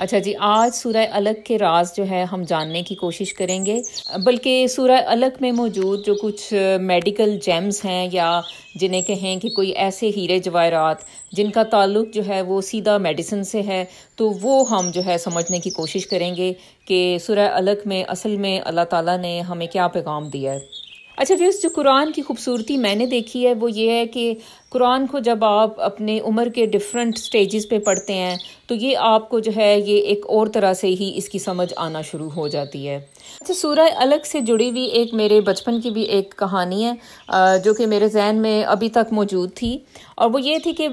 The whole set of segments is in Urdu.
اچھا جی، آج سورہ الگ کے راز جو ہے ہم جاننے کی کوشش کریں گے، بلکہ سورہ الگ میں موجود جو کچھ میڈیکل جیمز ہیں یا جنہیں کہیں کہ کوئی ایسے ہیرے جواہرات جن کا تعلق جو ہے وہ سیدھا میڈیسن سے ہے، تو وہ ہم جو ہے سمجھنے کی کوشش کریں گے کہ سورہ الگ میں اصل میں اللہ تعالیٰ نے ہمیں کیا پیغام دیا ہے۔ اچھا ویوز، جو قرآن کی خوبصورتی میں نے دیکھی ہے وہ یہ ہے کہ قرآن کو جب آپ اپنے عمر کے ڈیفرنٹ سٹیجز پہ پڑھتے ہیں تو یہ آپ کو جو ہے یہ ایک اور طرح سے ہی اس کی سمجھ آنا شروع ہو جاتی ہے۔ اچھا، سورہ الگ سے جڑی ہوئی ایک میرے بچپن کی بھی ایک کہانی ہے جو کہ میرے ذہن میں ابھی تک موجود تھی، اور وہ یہ تھی کہ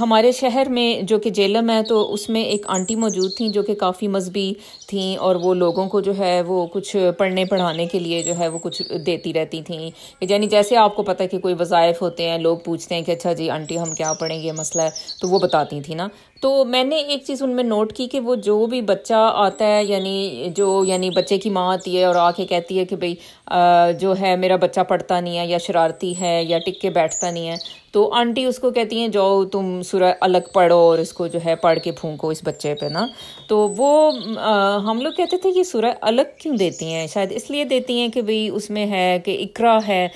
ہمارے شہر میں جو کہ جیلم ہے تو اس میں ایک آنٹی موجود تھیں جو کہ کافی مذہبی تھیں، اور وہ لوگوں کو جو ہے وہ کچھ پڑھنے پڑھانے کے لیے جو ہے وہ کچھ دیتی رہتی تھیں، یعنی جیسے آپ کو پتہ ہے کہ کوئی وظائف ہوتے ہیں، لوگ پوچھتے ہیں کہ اچھا جی آنٹی ہم کیا پڑھیں گے، مسئلہ ہے، تو وہ بتاتی تھیں نا۔ تو میں نے ایک چیز ان میں نوٹ کی کہ وہ جو بھی بچہ آتا ہے یعنی بچے کی ماں آتی ہے اور آ کے کہتی ہے کہ بھئی جو ہے میرا بچہ پڑھتا نہیں ہے یا شرارتی ہے یا ٹک کے بیٹھتا نہیں ہے، تو آنٹی اس کو کہتی ہیں جاؤ تم سورہ الگ پڑھو اور اس کو جو ہے پڑھ کے پھونکو اس بچے پہ نا۔ تو وہ ہم لوگ کہتے تھے یہ سورہ الگ کیوں دیتی ہیں؟ شاید اس لیے دیتی ہیں کہ بھئی اس میں ہے کہ اقرا ہے،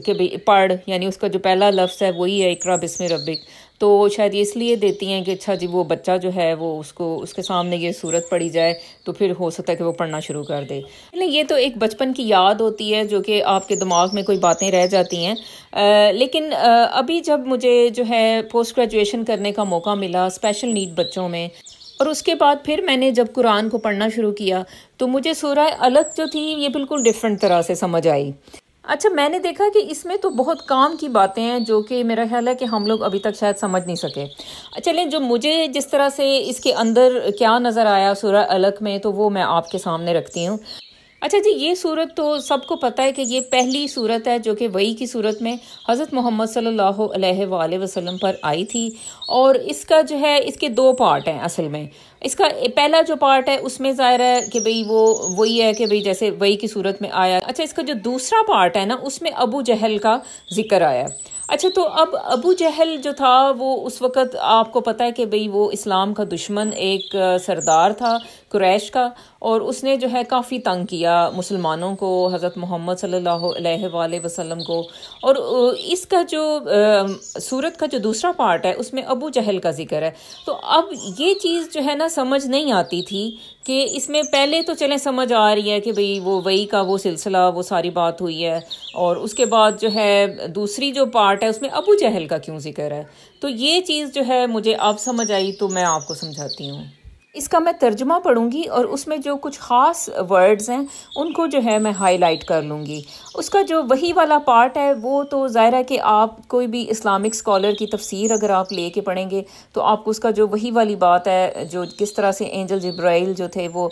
کہ بھئی پڑھ، یعنی اس کا جو پہلا لفظ ہے وہی ہے اقرا بسم ربک، تو شاید یہ اس لیے دیتی ہیں کہ اچھا جی وہ بچہ جو ہے وہ اس کے سامنے یہ سورت پڑھی جائے تو پھر ہو سکتا ہے کہ وہ پڑھنا شروع کر دے۔ یہ تو ایک بچپن کی یاد ہوتی ہے جو کہ آپ کے دماغ میں کوئی باتیں رہ جاتی ہیں، لیکن ابھی جب مجھے جو ہے پوسٹ گریجویشن کرنے کا موقع ملا اسپیشل نیڈ بچوں میں، اور اس کے بعد پھر میں نے جب قرآن کو پڑھنا شروع کیا تو مجھے سورہ الگ جو تھی یہ بالکل ڈیفرنٹ طرح سے سمجھ آئی۔ اچھا، میں نے دیکھا کہ اس میں تو بہت کام کی باتیں ہیں جو کہ میرا خیال ہے کہ ہم لوگ ابھی تک شاید سمجھ نہیں سکے۔ چلیں، جو مجھے جس طرح سے اس کے اندر کیا نظر آیا سورہ الگ میں تو وہ میں آپ کے سامنے رکھتی ہوں۔ اچھا جی، یہ صورت تو سب کو پتہ ہے کہ یہ پہلی صورت ہے جو کہ وحی کی صورت میں حضرت محمد صلی اللہ علیہ وآلہ وسلم پر آئی تھی، اور اس کا جو ہے اس کے دو پارٹ ہیں اصل میں۔ اس کا پہلا جو پارٹ ہے اس میں ظاہر ہے کہ بھئی وہ وہی ہے کہ بھئی جیسے وحی کی صورت میں آیا۔ اچھا، اس کا جو دوسرا پارٹ ہے نا اس میں ابو جہل کا ذکر آیا۔ اچھا، تو اب ابو جہل جو تھا وہ اس وقت آپ کو پتہ ہے کہ بھئی وہ اسلام کا دشمن ایک سردار تھا قریش کا، اور اس نے جو ہے کافی تنگ کیا مسلمانوں کو، حضرت محمد صلی اللہ علیہ وآلہ وسلم کو، اور اس کا جو سورت کا جو دوسرا پارٹ ہے اس میں ابو جہل کا ذکر ہے۔ تو اب یہ چیز جو ہے نا سمجھ نہیں آتی تھی کہ اس میں پہلے تو چلیں سمجھ آ رہی ہے کہ بھئی وہ وحی کا وہ سلسلہ وہ ساری بات ہوئی ہے، اور اس کے بعد جو ہے دوسری جو پارٹ ہے اس میں ابو جہل کا کیوں ذکر ہے، تو یہ چیز جو ہے مجھے اب سمجھ آئی تو میں آپ کو سمجھاتی ہوں۔ اس کا میں ترجمہ پڑھوں گی اور اس میں جو کچھ خاص ورڈز ہیں ان کو جو ہے میں ہائی لائٹ کر لوں گی۔ اس کا جو وحی والا پارٹ ہے وہ تو ظاہر ہے کہ آپ کوئی بھی اسلامک اسکالر کی تفسیر اگر آپ لے کے پڑھیں گے تو آپ کو اس کا جو وحی والی بات ہے، جو کس طرح سے اینجل جبرائیل جو تھے وہ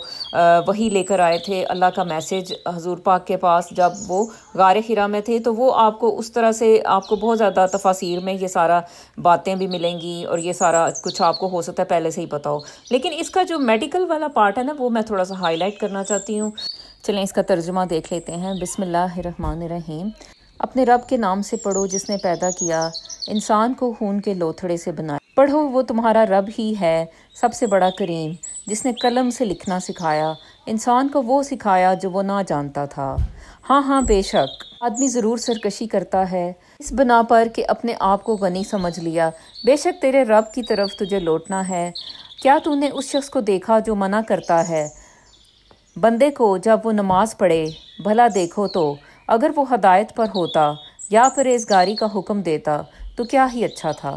وحی لے کر آئے تھے اللہ کا میسج حضور پاک کے پاس جب وہ غار حرا میں تھے، تو وہ آپ کو اس طرح سے آپ کو بہت زیادہ تفاسیر میں یہ سارا باتیں بھی ملیں گی، اور یہ سارا کچھ آپ کو ہو سکتا ہے پہلے سے ہی پتہ ہو، لیکن اس کا جو میڈیکل والا پارٹ ہے نا وہ میں تھوڑا سا ہائی لائٹ کرنا چاہتی ہوں۔ چلیں اس کا ترجمہ دیکھ لیتے ہیں۔ بسم اللہ الرحمن الرحیم۔ اپنے رب کے نام سے پڑھو جس نے پیدا کیا انسان کو خون کے لوتھڑے سے بنایا۔ پڑھو وہ تمہارا رب ہی ہے سب سے بڑا کریم، جس نے قلم سے لکھنا سکھایا، انسان کو وہ سکھایا جو وہ نہ جانتا تھا۔ ہاں ہاں، بے شک آدمی ضرور سرکشی کرتا ہے اس بنا پر کہ اپنے آپ کو غنی سمجھ لیا، بے شک تیرے رب کی طرف تجھے لوٹنا ہے۔ کیا تو نے اس شخص کو دیکھا جو منع کرتا ہے بندے کو جب وہ نماز پڑھے؟ بھلا دیکھو تو اگر وہ ہدایت پر ہوتا یا پرہیزگاری کا حکم دیتا تو کیا ہی اچھا تھا۔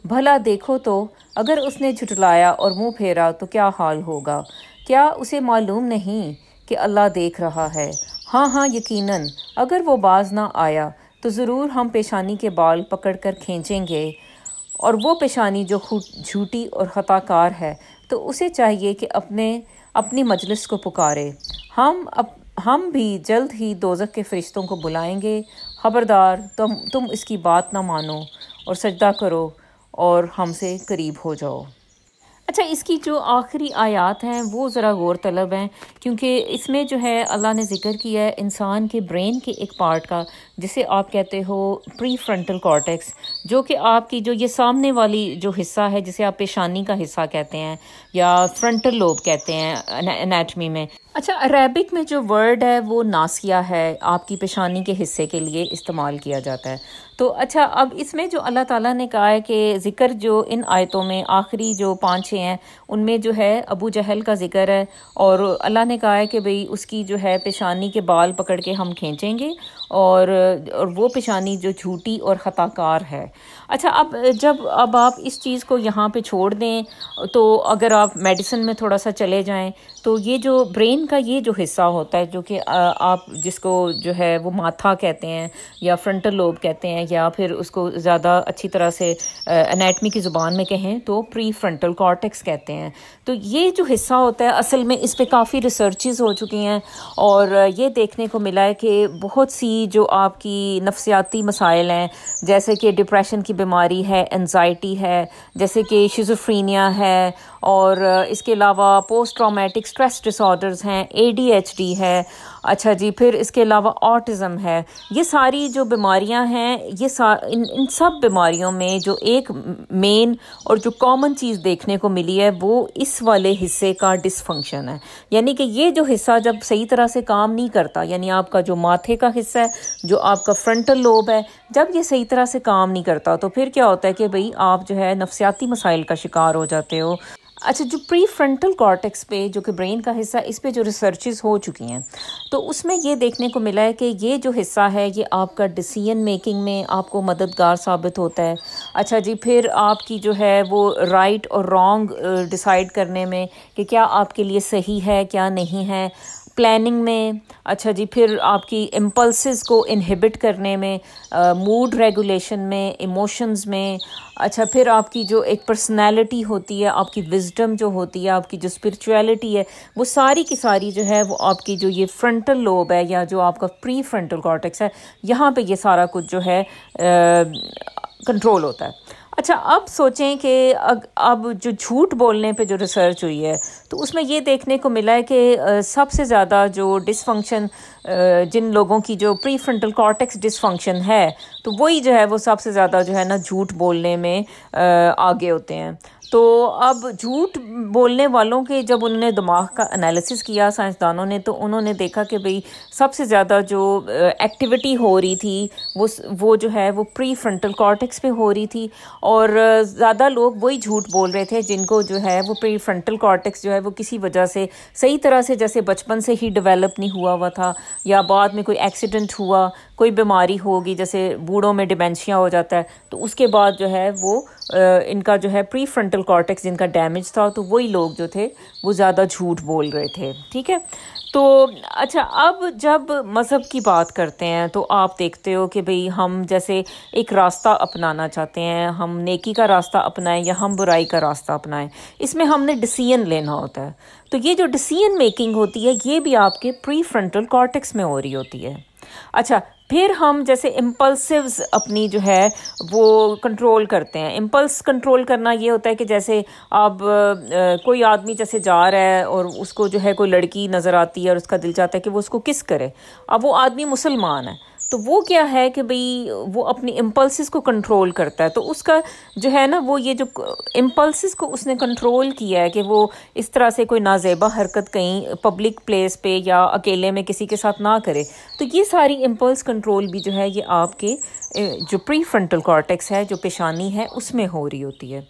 بھلا دیکھو تو اگر اس نے جھٹلایا اور منہ پھیرا تو کیا حال ہوگا۔ کیا اسے معلوم نہیں کہ اللہ دیکھ رہا ہے؟ ہاں ہاں، یقیناً اگر وہ باز نہ آیا تو ضرور ہم پیشانی کے بال پکڑ کر کھینچیں گے، اور وہ پیشانی جو جھوٹی اور خطا کار ہے تو اسے چاہیے کہ اپنی مجلس کو پکارے۔ ہم بھی جلد ہی دوزخ کے فرشتوں کو بلائیں گے۔ خبردار تم اس کی بات نہ مانو اور سجدہ کرو اور ہم سے قریب ہو جاؤ۔ اچھا، اس کی جو آخری آیات ہیں وہ ذرا غور طلب ہیں، کیونکہ اس میں جو ہے اللہ نے ذکر کیا ہے انسان کے برین کے ایک پارٹ کا جسے آپ کہتے ہو پری فرنٹل کارٹیکس، جو کہ آپ کی جو یہ سامنے والی جو حصہ ہے جسے آپ پیشانی کا حصہ کہتے ہیں، یا فرنٹل لوب کہتے ہیں انیٹمی میں. اچھا، عربک میں جو ورڈ ہے وہ ناسیہ ہے، آپ کی پیشانی کے حصے کے لیے استعمال کیا جاتا ہے. تو اچھا، اب اس میں جو اللہ تعالیٰ نے کہا ہے کہ ذکر جو ان آیتوں میں آخری جو 5-6 ہیں ان میں جو ہے ابو جہل کا ذکر ہے، اور اللہ نے کہا ہے کہ بھئی اس کی جو ہے پیشانی کے بال پکڑ کے ہم کھینچیں گے، اور وہ پیشانی جو جھوٹی اور خطا کار ہے. اچھا، اب آپ اس چیز کو یہاں پہ چھوڑ دیں، تو اگر آپ میڈیسن میں تھوڑا سا چلے جائیں تو یہ جو برین کا یہ جو حصہ ہوتا ہے جو کہ آپ جس کو جو ہے وہ ماتھا کہتے ہیں یا فرنٹل لوب کہتے ہیں، یا پھر اس کو زیادہ اچھی طرح سے انیٹمی کی زبان میں کہیں تو پری فرنٹل کارٹیکس کہتے ہیں. تو یہ جو حصہ ہوتا ہے اصل میں اس پہ کافی ریسرچز ہو چکی ہیں، اور یہ دیکھنے کو ملا ہے کہ بہت سی جو آپ کی نفسیاتی مسائل ہیں، جیسے کہ ڈپریشن کی بیماری ہے، انزائٹی ہے، جیسے کہ شیزوفرینیا ہے، اور اس کے علاوہ post traumatic stress dis orders ہیں، ADHD ہے، اچھا جی، پھر اس کے علاوہ آٹزم ہے. یہ ساری جو بیماریاں ہیں، ان سب بیماریوں میں جو ایک مین اور جو کامن چیز دیکھنے کو ملی ہے وہ اس والے حصے کا ڈس فنکشن ہے. یعنی کہ یہ جو حصہ جب صحیح طرح سے کام نہیں کرتا، یعنی آپ کا جو ماتھے کا حصہ ہے، جو آپ کا فرنٹل لوب ہے، جب یہ صحیح طرح سے کام نہیں کرتا تو پھر کیا ہوتا ہے کہ بھئی آپ جو ہے نفسیاتی مسائل کا شکار ہو جاتے ہو. اچھا، جو پری فرنٹل کارٹیکس پہ جو کہ برین کا حصہ، اس پہ جو ریسرچز ہو چکی ہیں تو اس میں یہ دیکھنے کو ملا ہے کہ یہ جو حصہ ہے یہ آپ کا ڈیسیژن میکنگ میں آپ کو مددگار ثابت ہوتا ہے. اچھا جی، پھر آپ کی جو ہے وہ رائٹ اور رانگ ڈیسائیڈ کرنے میں کہ کیا آپ کے لیے صحیح ہے کیا نہیں ہے، پلاننگ میں. اچھا جی، پھر آپ کی امپلسز کو انہیبٹ کرنے میں، موڈ ریگولیشن میں، ایموشنز میں. اچھا، پھر آپ کی جو ایک پرسنالٹی ہوتی ہے، آپ کی وزڈم جو ہوتی ہے، آپ کی جو اسپرچویلٹی ہے، وہ ساری کی ساری جو ہے وہ آپ کی جو یہ فرنٹل لوب ہے یا جو آپ کا پری فرنٹل کارٹیکس ہے، یہاں پہ یہ سارا کچھ جو ہے کنٹرول ہوتا ہے. اچھا، اب سوچیں کہ اب جو جھوٹ بولنے پہ جو ریسرچ ہوئی ہے تو اس میں یہ دیکھنے کو ملا ہے کہ سب سے زیادہ جو ڈس فنکشن جن لوگوں کی جو پری فرنٹل کارٹیکس ڈس فنکشن ہے تو وہی جو ہے وہ سب سے زیادہ جو ہے نا جھوٹ بولنے میں آگے ہوتے ہیں. تو اب جھوٹ بولنے والوں کے جب انہوں نے دماغ کا انالیسس کیا سائنسدانوں نے، تو انہوں نے دیکھا کہ بھئی سب سے زیادہ جو ایکٹیویٹی ہو رہی تھی وہ جو ہے وہ پری فرنٹل کارٹیکس پہ ہو رہی تھی، اور زیادہ لوگ وہی جھوٹ بول رہے تھے جن کو جو ہے وہ پری فرنٹل کارٹیکس جو ہے وہ کسی وجہ سے صحیح طرح سے جیسے بچپن سے ہی ڈیولپ نہیں ہوا تھا، یا بعد میں کوئی ایکسیڈنٹ ہوا، کوئی بیماری ہوگی، جیسے بوڑھوں میں ڈیمنشیا ہو جاتا ہے تو اس کے بعد جو ہے وہ ان کا جو ہے پری فرنٹل کارٹیکس جن کا ڈیمیج تھا تو وہی لوگ جو تھے وہ زیادہ جھوٹ بول رہے تھے. ٹھیک ہے. تو اچھا، اب جب مذہب کی بات کرتے ہیں تو آپ دیکھتے ہو کہ بھئی ہم جیسے ایک راستہ اپنانا چاہتے ہیں، ہم نیکی کا راستہ اپنائیں یا ہم برائی کا راستہ اپنائیں، اس میں ہم نے ڈیسیژن لینا ہوتا ہے. تو یہ جو ڈیسیژن میکنگ ہوتی ہے یہ بھی آپ کے پری فرنٹل کارٹیکس میں ہو رہی ہوتی ہے. اچھا، پھر ہم جیسے امپلسیوز اپنی جو ہے وہ کنٹرول کرتے ہیں. امپلس کنٹرول کرنا یہ ہوتا ہے کہ جیسے اب کوئی آدمی جیسے جا رہا ہے اور اس کو جو ہے کوئی لڑکی نظر آتی ہے اور اس کا دل چاہتا ہے کہ وہ اس کو کس کرے. اب وہ آدمی مسلمان ہے تو وہ کیا ہے کہ بھئی وہ اپنی امپلسز کو کنٹرول کرتا ہے. تو اس کا جو ہے نا وہ یہ جو امپلسز کو اس نے کنٹرول کیا ہے کہ وہ اس طرح سے کوئی نازیبا حرکت کہیں پبلک پلیس پہ یا اکیلے میں کسی کے ساتھ نہ کرے. تو یہ ساری امپلس کنٹرول بھی جو ہے یہ آپ کے جو پری فرنٹل کارٹیکس ہے جو پیشانی ہے اس میں ہو رہی ہوتی ہے.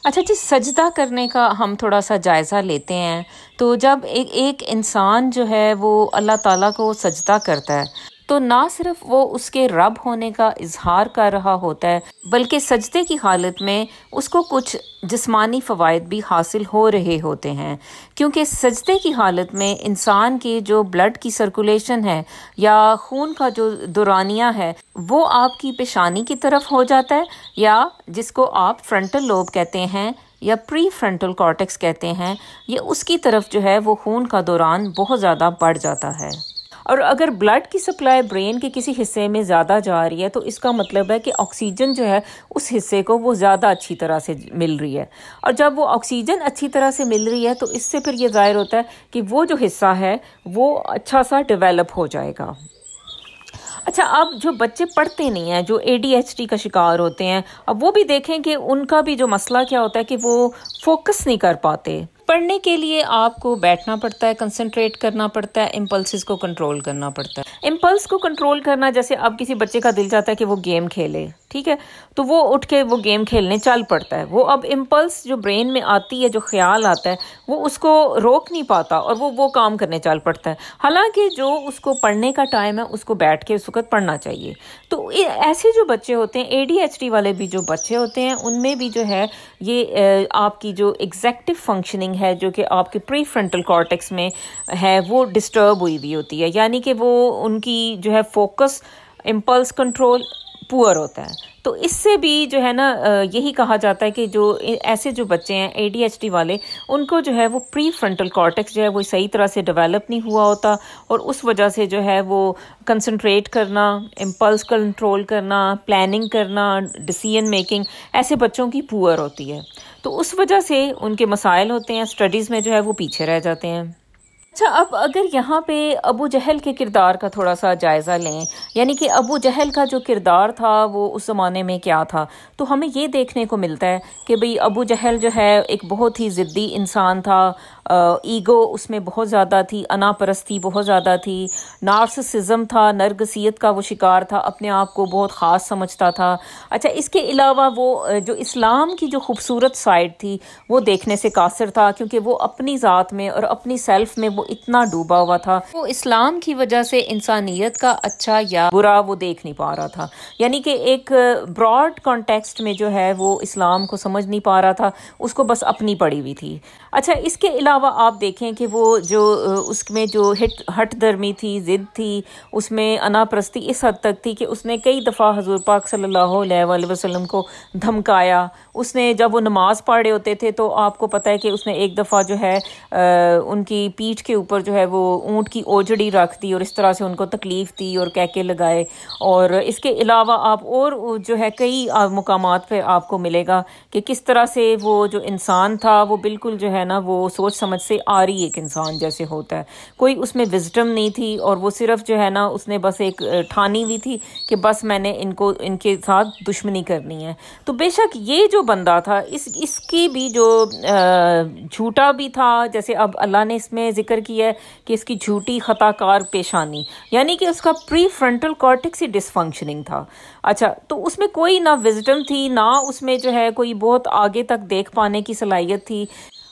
اچھا جی، سجدہ کرنے کا ہم تھوڑا سا جائزہ لیتے ہیں. تو جب ایک انسان جو ہے وہ اللہ تعالیٰ کو سجدہ کرتا ہے تو نہ صرف وہ اس کے رب ہونے کا اظہار کر رہا ہوتا ہے بلکہ سجدے کی حالت میں اس کو کچھ جسمانی فوائد بھی حاصل ہو رہے ہوتے ہیں، کیونکہ سجدے کی حالت میں انسان کی جو بلڈ کی سرکولیشن ہے یا خون کا جو دورانیہ ہے وہ آپ کی پیشانی کی طرف ہو جاتا ہے، یا جس کو آپ فرنٹل لوب کہتے ہیں یا پری فرنٹل کارٹیکس کہتے ہیں، یہ اس کی طرف جو ہے وہ خون کا دوران بہت زیادہ بڑھ جاتا ہے. اور اگر بلڈ کی سپلائی برین کے کسی حصے میں زیادہ جا رہی ہے تو اس کا مطلب ہے کہ آکسیجن جو ہے اس حصے کو وہ زیادہ اچھی طرح سے مل رہی ہے. اور جب وہ آکسیجن اچھی طرح سے مل رہی ہے تو اس سے پھر یہ ظاہر ہوتا ہے کہ وہ جو حصہ ہے وہ اچھا سا ڈیولپ ہو جائے گا. اچھا، اب جو بچے پڑھتے نہیں ہیں، جو ADHD کا شکار ہوتے ہیں، اب وہ بھی دیکھیں کہ ان کا بھی جو مسئلہ کیا ہوتا ہے کہ وہ فوکس نہیں کر پاتے. پڑھنے کے لیے آپ کو بیٹھنا پڑتا ہے، کنسنٹریٹ کرنا پڑتا ہے، امپلسز کو کنٹرول کرنا پڑتا ہے۔ امپلس کو کنٹرول کرنا، جیسے اب کسی بچے کا دل چاہتا ہے کہ وہ گیم کھیلے، ٹھیک ہے، تو وہ اٹھ کے وہ گیم کھیلنے چل پڑتا ہے۔ وہ اب امپلس جو برین میں آتی ہے، جو خیال آتا ہے، وہ اس کو روک نہیں پاتا اور وہ کام کرنے چل پڑتا ہے، حالانکہ جو اس کو پڑھنے کا ٹائم ہے اس کو بیٹھ کے اس وقت پڑھنا چاہیے۔ تو ایسے جو بچے ہوتے ہیں، ADHD والے بھی جو بچے ہوتے ہیں، ان میں بھی جو ہے یہ آپ کی جو ایگزیکٹو فنکشننگ ہے، جو کہ آپ کے پری فرنٹل کارٹیکس میں ہے، وہ ڈسٹرب ہوئی ہوتی ہے، یعنی کہ وہ ان کی جو ہے فوکس، امپلس کنٹرول پور ہوتا ہے۔ تو اس سے بھی جو ہے نا یہی کہا جاتا ہے کہ جو ایسے جو بچے ہیں ADHD والے، ان کو جو ہے وہ پری فرنٹل کارٹیکس جو ہے وہ صحیح طرح سے ڈیولپ نہیں ہوا ہوتا، اور اس وجہ سے جو ہے وہ کنسنٹریٹ کرنا، امپلس کنٹرول کرنا، پلاننگ کرنا، ڈیسیژن میکنگ ایسے بچوں کی پور ہوتی ہے۔ تو اس وجہ سے ان کے مسائل ہوتے ہیں، اسٹڈیز میں جو ہے وہ پیچھے رہ جاتے ہیں۔ اچھا، اب اگر یہاں پہ ابو جہل کے کردار کا تھوڑا سا جائزہ لیں، یعنی کہ ابو جہل کا جو کردار تھا وہ اس زمانے میں کیا تھا، تو ہمیں یہ دیکھنے کو ملتا ہے کہ بھئی ابو جہل جو ہے ایک بہت ہی ضدی انسان تھا، ایگو اس میں بہت زیادہ تھی، انا پرستی بہت زیادہ تھی، نارسسزم تھا، نرگسیت کا وہ شکار تھا، اپنے آپ کو بہت خاص سمجھتا تھا۔ اچھا، اس کے علاوہ وہ جو اسلام کی جو خوبصورت سائڈ تھی وہ دیکھنے سے قاصر تھا، کیونکہ وہ اپنی ذات میں اور اپنی سیلف میں وہ اتنا ڈوبا ہوا تھا، وہ اسلام کی وجہ سے انسانیت کا اچھا یا برا وہ دیکھ نہیں پا رہا تھا، یعنی کہ ایک براڈ کانٹیکسٹ میں جو ہے وہ اسلام کو سمجھ نہیں پا رہا تھا، اس کو بس اپنی پڑی ہوئی تھی۔ اچھا، اس کے علاوہ آپ دیکھیں کہ وہ جو اس میں جو ہٹ درمی تھی، ضد تھی، اس میں انا پرستی اس حد تک تھی کہ اس نے کئی دفعہ حضور پاک صلی اللہ علیہ وآلہ وسلم کو دھمکایا۔ اس نے جب وہ نماز پڑھ رہے ہوتے تھے تو آپ کو پتہ ہے کہ اس نے ایک دفعہ جو ہے ان کی پیٹھ کے اوپر جو ہے وہ اونٹ کی اوجڑی رکھ دی اور اس طرح سے ان کو تکلیف دی اور کہکے لگائے۔ اور اس کے علاوہ آپ اور جو ہے کئی مقامات پہ آپ کو ملے گا کہ کس طرح سے وہ جو انسان تھا وہ بالکل جو ہے نا وہ سوچ سمجھ سے آری ایک انسان جیسے ہوتا ہے، کوئی اس میں وزڈم نہیں تھی، اور وہ صرف جو ہے نا اس نے بس ایک ٹھانی ہوئی تھی کہ بس میں نے ان کے ساتھ دشمنی کرنی ہے۔ تو بے شک یہ جو بندہ تھا، اس کی بھی جو جھوٹا بھی تھا، جیسے اب اللہ نے اس میں ذکر کیا ہے کہ اس کی جھوٹی خطا کار پیشانی، یعنی کہ اس کا پری فرنٹل کارٹیکس ہی ڈس فنکشننگ تھا۔ اچھا، تو اس میں کوئی نہ وزڈم تھی، نہ اس میں جو ہے کوئی بہت آگے تک دیکھ پانے کی صلاحیت تھی۔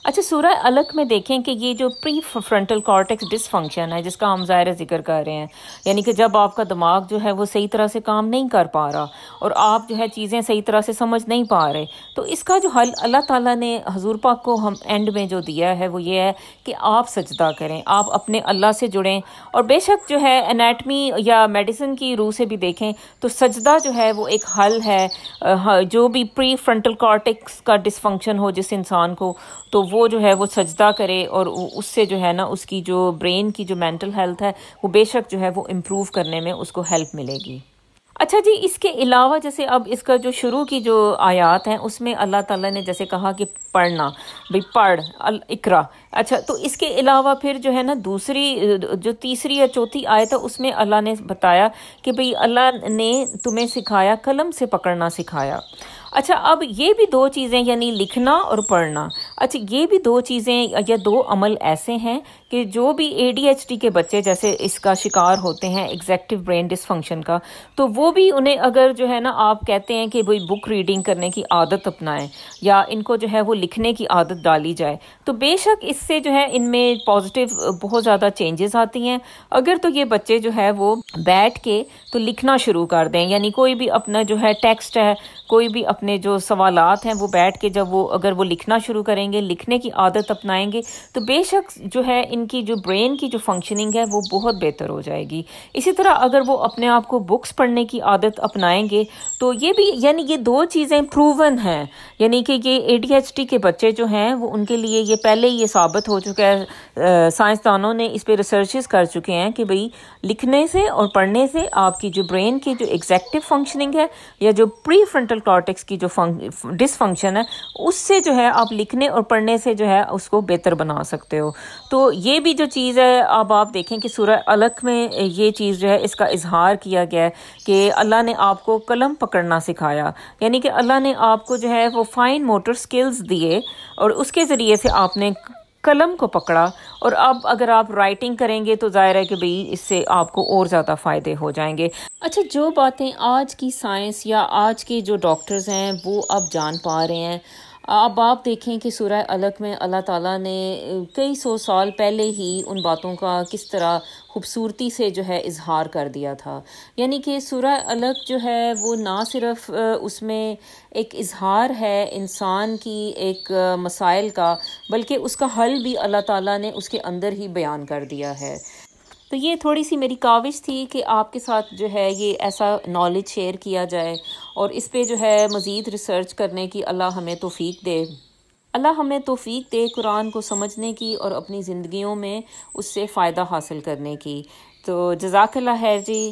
اچھا، سورہ علق میں دیکھیں کہ یہ جو پری فرنٹل کارٹیکس ڈس فنکشن ہے جس کا ہم ظاہر ذکر کر رہے ہیں، یعنی کہ جب آپ کا دماغ جو ہے وہ صحیح طرح سے کام نہیں کر پا رہا اور آپ جو ہے چیزیں صحیح طرح سے سمجھ نہیں پا رہے، تو اس کا جو حل اللہ تعالیٰ نے حضور پاک کو ہم اینڈ میں جو دیا ہے وہ یہ ہے کہ آپ سجدہ کریں، آپ اپنے اللہ سے جڑیں۔ اور بے شک جو ہے انیٹمی یا میڈیسن کی روح سے بھی دیکھیں تو سجدہ جو ہے وہ ایک حل ہے، جو بھی پری فرنٹل کارٹیکس کا ڈس فنکشن ہو جس انسان کو، تو وہ جو ہے وہ سجدہ کرے اور اس سے جو ہے نا اس کی جو برین کی جو مینٹل ہیلتھ ہے وہ بے شک جو ہے وہ امپروو کرنے میں اس کو ہیلپ ملے گی۔ اچھا جی، اس کے علاوہ جیسے اب اس کا جو شروع کی جو آیات ہیں اس میں اللہ تعالیٰ نے جیسے کہا کہ پڑھنا، بھئی پڑھ اقرا۔ اچھا، تو اس کے علاوہ پھر جو ہے نا دوسری جو تیسری یا چوتھی آیت ہے اس میں اللہ نے بتایا کہ بھئی اللہ نے تمہیں سکھایا، قلم سے پکڑنا سکھایا۔ اچھا، اب یہ بھی دو چیزیں یعنی لکھنا اور پڑھنا، اچھا یہ بھی دو چیزیں یا دو عمل ایسے ہیں کہ جو بھی ADHD کے بچے جیسے اس کا شکار ہوتے ہیں ایگزیکٹو برین ڈس فنکشن کا، تو وہ بھی انہیں اگر جو ہے نا آپ کہتے ہیں کہ بھئی بک ریڈنگ کرنے کی عادت اپنائیں یا ان کو جو ہے وہ لکھنے کی عادت ڈالی جائے، تو بے شک اس سے جو ہے ان میں پازیٹیو بہت زیادہ چینجز آتی ہیں۔ اگر تو یہ بچے جو ہے وہ بیٹھ کے تو لکھنا شروع کر دیں، یعنی کوئی بھی اپنا جو ہے ٹیکسٹ ہے، کوئی بھی اپنے جو سوالات ہیں وہ بیٹھ کے جب وہ اگر وہ لکھنا شروع کریں گے، لکھنے کی عادت اپنائیں گے، تو بے شک جو ہے ان کی جو برین کی جو فنکشننگ ہے وہ بہت بہتر ہو جائے گی۔ اسی طرح اگر وہ اپنے آپ کو بکس پڑھنے کی عادت اپنائیں گے تو یہ بھی یعنی یہ دو چیزیں پروون ہیں، یعنی کہ یہ ADHD کے بچے جو ہیں وہ ان کے لیے یہ پہلے یہ ثابت ہو چکا ہے، سائنسدانوں نے اس پہ ریسرچز کر چکے ہیں کہ بھئی لکھنے سے اور پڑھنے سے آپ کی جو برین کی جو ایگزیکٹو فنکشننگ ہے یا جو پری فرنٹل کارٹیکس کی جو ڈس فنکشن ہے اس سے جو ہے آپ لکھنے اور پڑھنے سے جو ہے اس کو بہتر بنا سکتے ہو۔ تو یہ بھی جو چیز ہے اب آپ دیکھیں کہ سورہ علق میں یہ چیز جو ہے اس کا اظہار کیا گیا ہے کہ اللہ نے آپ کو قلم پکڑنا سکھایا، یعنی کہ اللہ نے آپ کو جو ہے وہ فائن موٹر سکلز دیے اور اس کے ذریعے سے آپ نے قلم کو پکڑا، اور اب اگر آپ رائٹنگ کریں گے تو ظاہر ہے کہ بھئی اس سے آپ کو اور زیادہ فائدے ہو جائیں گے۔ اچھا، جو باتیں آج کی سائنس یا آج کے جو ڈاکٹرز ہیں وہ اب جان پا رہے ہیں، اب آپ دیکھیں کہ سورہ علق میں اللہ تعالیٰ نے کئی سو سال پہلے ہی ان باتوں کا کس طرح خوبصورتی سے جو ہے اظہار کر دیا تھا۔ یعنی کہ سورہ علق جو ہے وہ نہ صرف اس میں ایک اظہار ہے انسان کی ایک مسائل کا، بلکہ اس کا حل بھی اللہ تعالیٰ نے اس کے اندر ہی بیان کر دیا ہے۔ تو یہ تھوڑی سی میری کاوش تھی کہ آپ کے ساتھ جو ہے یہ ایسا نالج شیئر کیا جائے، اور اس پہ جو ہے مزید ریسرچ کرنے کی اللہ ہمیں توفیق دے۔ اللہ ہمیں توفیق دے قرآن کو سمجھنے کی اور اپنی زندگیوں میں اس سے فائدہ حاصل کرنے کی۔ تو جزاک اللہ خیر جی۔